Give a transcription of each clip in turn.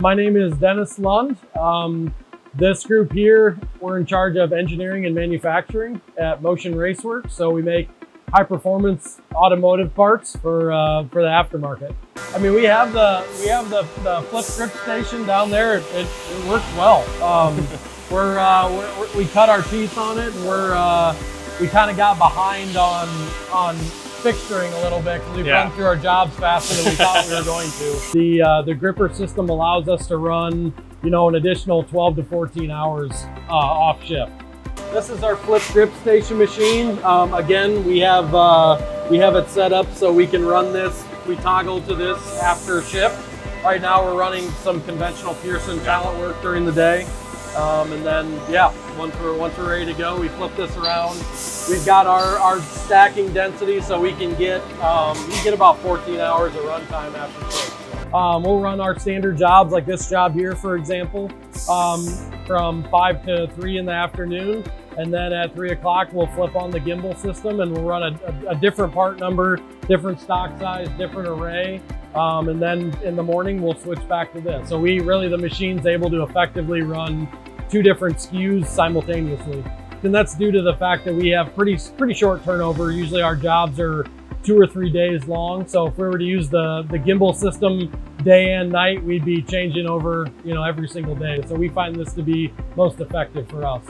My name is Dennis Lund. This group here, we're in charge of engineering and manufacturing at Motion Raceworks. So we make high performance automotive parts for the aftermarket. I mean, we have the flip grip station down there. It works well. We cut our teeth on it, and we kind of got behind on fixturing a little bit because we've run through our jobs faster than we thought we were going to. The gripper system allows us to run, an additional 12 to 14 hours off shift. This is our flip grip station machine. Again, we have it set up so we can run this. We toggle to this after shift. Right now we're running some conventional Pearson pallet work during the day. And then, once we're ready to go, we flip this around. We've got our stacking density, so we can get about 14 hours of runtime after shift. We'll run our standard jobs, like this job here, for example, from 5 to 3 in the afternoon. And then at 3 o'clock, we'll flip on the gimbal system and we'll run a different part number, different stock size, different array. And then in the morning, we'll switch back to this. So the machine's able to effectively run 2 different SKUs simultaneously. And that's due to the fact that we have pretty short turnover. Usually our jobs are 2 or 3 days long. So if we were to use the gimbal system day and night, we'd be changing over, every single day. So we find this to be most effective for us.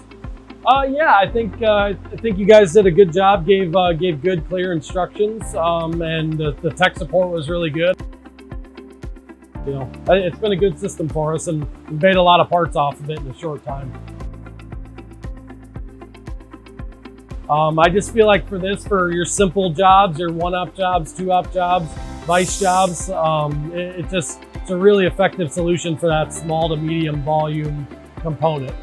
I think you guys did a good job, gave good, clear instructions, and the tech support was really good. It's been a good system for us, and we've made a lot of parts off of it in a short time. I just feel like for your simple jobs, your 1-op jobs, 2-op jobs, vice jobs, it's a really effective solution for that small to medium volume component.